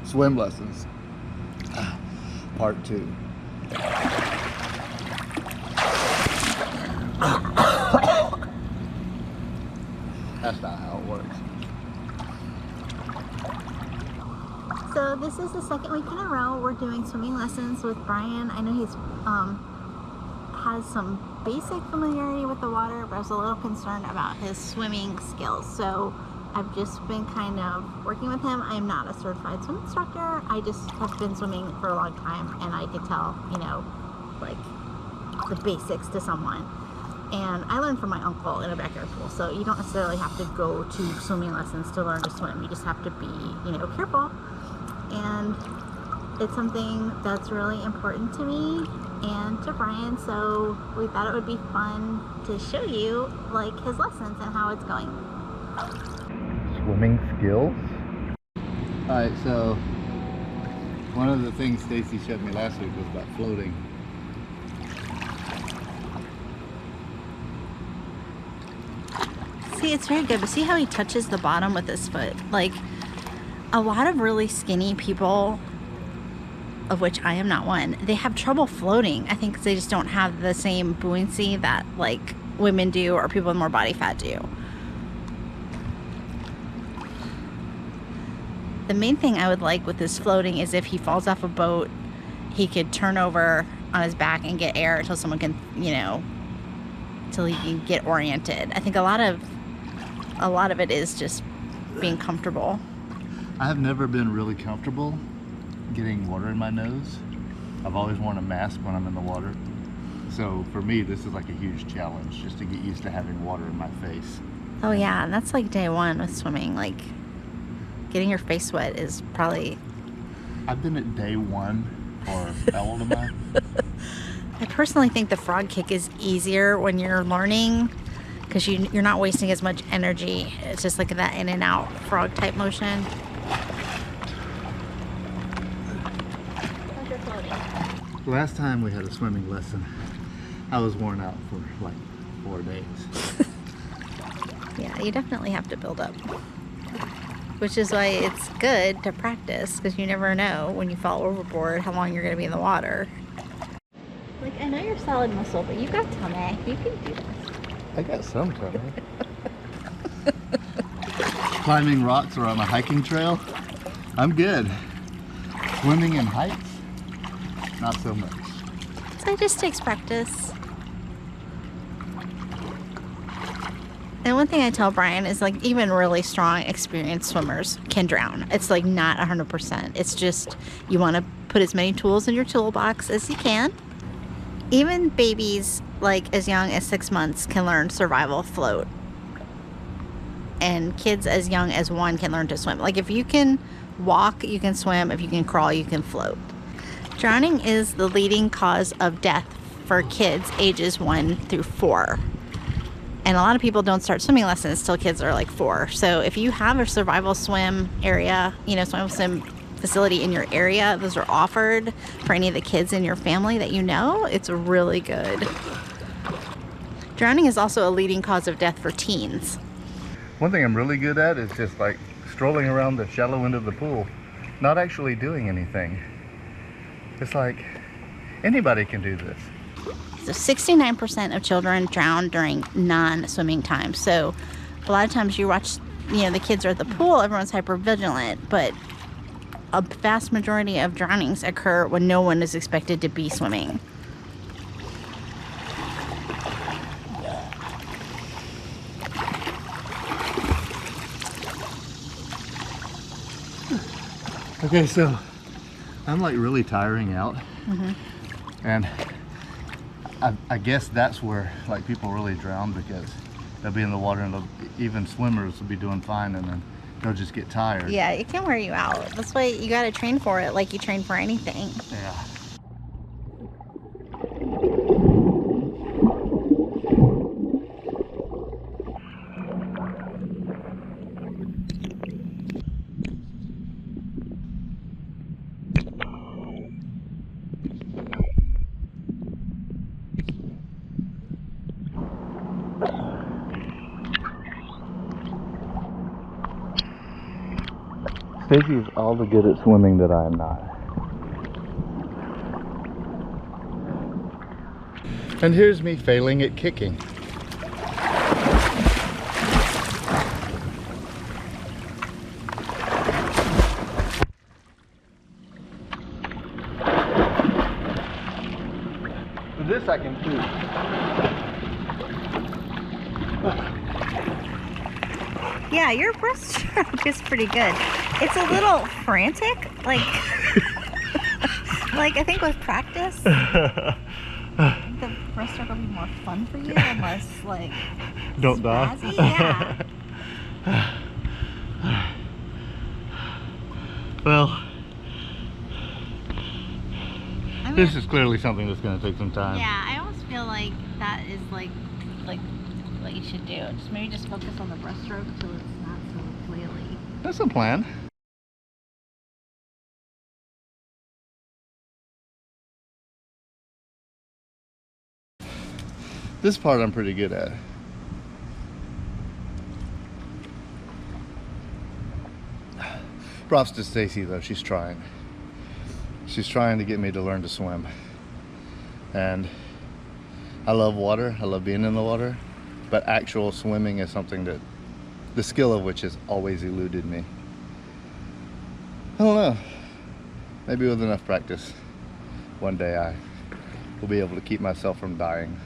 swim lessons, part 2. That's not how it works. So this is the second week in a row we're doing swimming lessons with Brian. I know he's has some basic familiarity with the water, but I was a little concerned about his swimming skills. So I've just been kind of working with him. I am not a certified swim instructor. I just have been swimming for a long time, and I could tell, you know, like the basics to someone. And I learned from my uncle in a backyard pool, so you don't necessarily have to go to swimming lessons to learn to swim. You just have to be, you know, careful. And it's something that's really important to me and to Brian, so we thought it would be fun to show you like his lessons and how it's going. Swimming skills? Alright, so one of the things Stacey showed me last week was about floating. See, it's very good, but see how he touches the bottom with his foot? Like, a lot of really skinny people, of which I am not one, they have trouble floating. I think they just don't have the same buoyancy that like women do or people with more body fat do. The main thing I would like with this floating is if he falls off a boat, he could turn over on his back and get air until someone can, you know, until he can get oriented. I think a lot of it is just being comfortable. I have never been really comfortable getting water in my nose. I've always worn a mask when I'm in the water. So for me, this is like a huge challenge just to get used to having water in my face. Oh yeah, and that's like day one with swimming. Like getting your face wet is probably... I've been at day 1 for how old am I? I personally think the frog kick is easier when you're learning because you're not wasting as much energy. It's just like that in and out frog type motion. The last time we had a swimming lesson, I was worn out for like 4 days. Yeah, you definitely have to build up. Which is why it's good to practice, because you never know when you fall overboard how long you're going to be in the water. Like, I know you're solid muscle, but you got tummy. You can do this. I got some tummy. Climbing rocks or on a hiking trail, I'm good. Swimming in heights, not so much. So it just takes practice. And one thing I tell Brian is like even really strong, experienced swimmers can drown. It's like not 100%. It's just you want to put as many tools in your toolbox as you can. Even babies like as young as 6 months can learn survival float. And kids as young as 1 can learn to swim. Like if you can walk, you can swim. If you can crawl, you can float. Drowning is the leading cause of death for kids ages 1 through 4. And a lot of people don't start swimming lessons till kids are like 4. So if you have a survival swim area, you know, survival swim facility in your area, those are offered for any of the kids in your family that you know, it's really good. Drowning is also a leading cause of death for teens. One thing I'm really good at is just like strolling around the shallow end of the pool, not actually doing anything. It's like anybody can do this. So 69% of children drown during non-swimming time. So a lot of times you watch, you know, the kids are at the pool, everyone's hyper vigilant, but a vast majority of drownings occur when no one is expected to be swimming. Okay, so I'm like really tiring out. And I guess that's where like people really drown, because they'll be in the water and even swimmers will be doing fine and then they'll just get tired. Yeah, it can wear you out. That's why you got to train for it like you train for anything. Yeah. Stacey's all the good at swimming that I am not. And here's me failing at kicking. This I can do. Yeah, your breaststroke is pretty good. It's a little frantic, like, like I think with practice, the breaststroke will be more fun for you and less like Don't spazzy. die. Yeah. Well, I mean, this is clearly something that's going to take some time. yeah, I almost feel like that is like what you should do. Just focus on the breaststroke so it's not so flaily. That's a plan. This part I'm pretty good at. Props to Stacey though, she's trying. She's trying to get me to learn to swim. And I love water, I love being in the water, but actual swimming is something that, the skill of which has always eluded me. I don't know, maybe with enough practice, one day I will be able to keep myself from dying.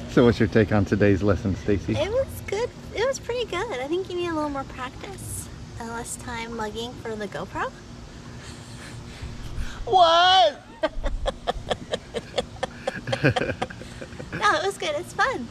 So what's your take on today's lesson, Stacey? It was good. It was pretty good. I think you need a little more practice and less time mugging for the GoPro. What? No, it was good. It's fun.